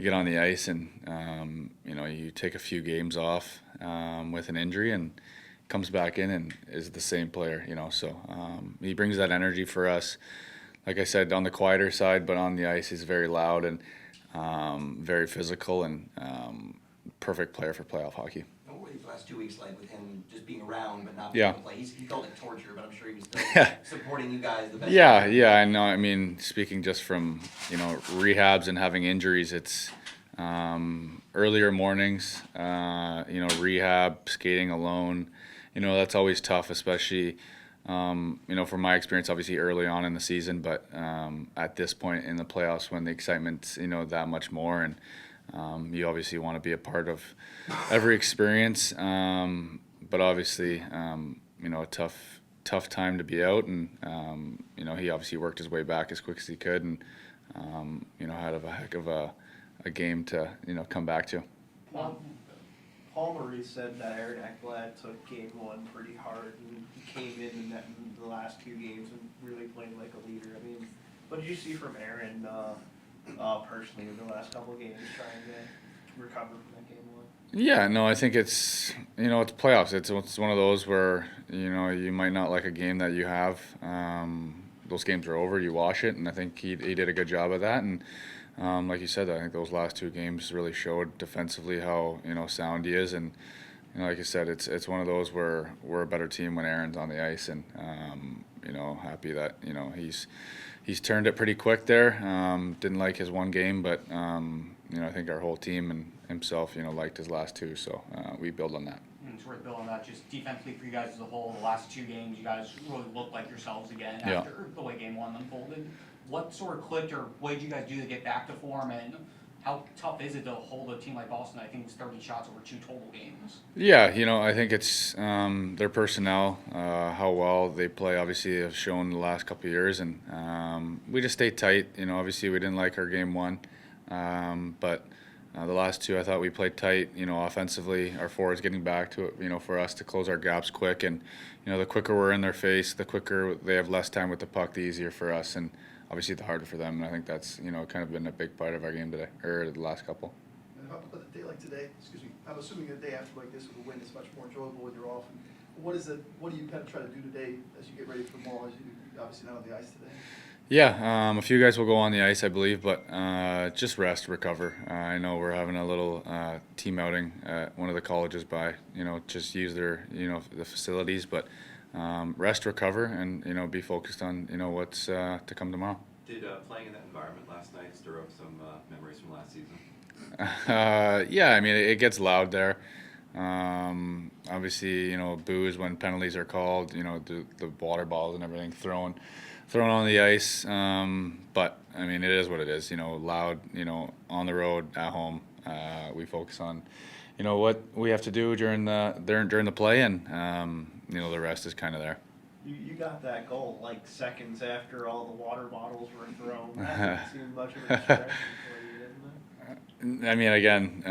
you get on the ice and you take a few games off with an injury and comes back in and is the same player. So he brings that energy for us. Like I said, on the quieter side, but on the ice he's very loud and very physical and perfect player for playoff hockey. What were these last 2 weeks like with him just being around but not being Yeah. able to play? He felt like torture, but I'm sure he was still Yeah. supporting you guys the best. Yeah, I know. I mean, speaking just from rehabs and having injuries, it's earlier mornings. Rehab, skating alone. That's always tough, especially from my experience, obviously early on in the season, but at this point in the playoffs when the excitement's that much more, and you obviously want to be a part of every experience, but obviously a tough time to be out, and he obviously worked his way back as quick as he could, and had a heck of a game to come back to. Paul Maurice said that Aaron Ekblad took game one pretty hard, and he came in the last two games and really played like a leader. I mean, what did you see from Aaron personally in the last couple of games trying to recover from that game one? Yeah, no, I think it's it's playoffs. It's one of those where you might not like a game that you have. Those games are over. You wash it, and I think he did a good job of that. And like you said, I think those last two games really showed defensively how sound he is. And like you said, it's one of those where we're a better team when Aaron's on the ice. And happy that he's turned it pretty quick there. Didn't like his one game, but I think our whole team and himself liked his last two. So we build on that. It's worth building on that. Just defensively for you guys as a whole, the last two games, you guys really looked like yourselves again after the way game one unfolded. What sort of clicked, or what did you guys do to get back to form, and how tough is it to hold a team like Boston? I think it was 30 shots over 2 total games. Yeah, I think it's their personnel, how well they play. Obviously, have shown the last couple of years, and we just stayed tight. Obviously, we didn't like our game one, but the last two, I thought we played tight. Offensively, our forwards getting back to it. For us to close our gaps quick, and the quicker we're in their face, the quicker they have less time with the puck, the easier for us, and obviously the harder for them. And I think that's kind of been a big part of our game today, or the last couple. And how about a day like today? Excuse me. I'm assuming a day after like this with a win is much more enjoyable when you're off. And what do you kind of try to do today as you get ready for tomorrow? As you're obviously not on the ice today. Yeah, a few guys will go on the ice, I believe, but just rest, recover. I know we're having a little team outing at one of the colleges by, just use their, the facilities, but rest, recover, and, be focused on, what's to come tomorrow. Did playing in that environment last night stir up some memories from last season? Yeah, I mean, it gets loud there. Obviously, boos when penalties are called, the water bottles and everything thrown on the ice. But I mean, it is what it is. Loud. On the road, at home. We focus on, what we have to do during the play, and the rest is kind of there. You got that goal like seconds after all the water bottles were thrown. That didn't seem much of a distraction for you, didn't it? I mean, again,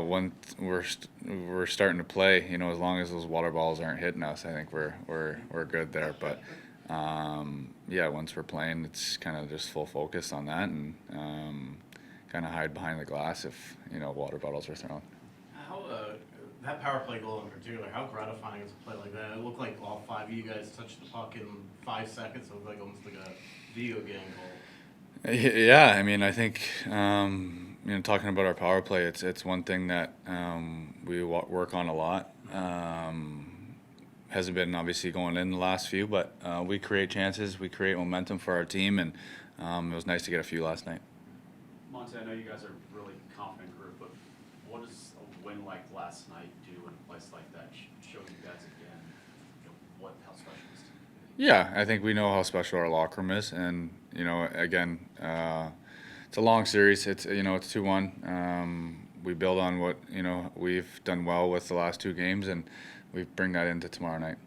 when we're starting to play, as long as those water balls aren't hitting us, I think we're good there. But yeah, once we're playing, it's kind of just full focus on that, and kind of hide behind the glass if water bottles are thrown. How that power play goal in particular, how gratifying is a play like that? It looked like all 5 of you guys touched the puck in 5 seconds. It looked like almost like a video game goal. Yeah, I mean, I think talking about our power play, it's one thing that we work on a lot. Hasn't been obviously going in the last few, but we create chances, we create momentum for our team, and it was nice to get a few last night. Monty, I know you guys are a really confident group, but what does a win like last night do in a place like that? Show you guys again how special it is to be? Yeah, I think we know how special our locker room is, and again, it's a long series. It's 2-1. We build on what we've done well with the last 2 games, and we bring that into tomorrow night.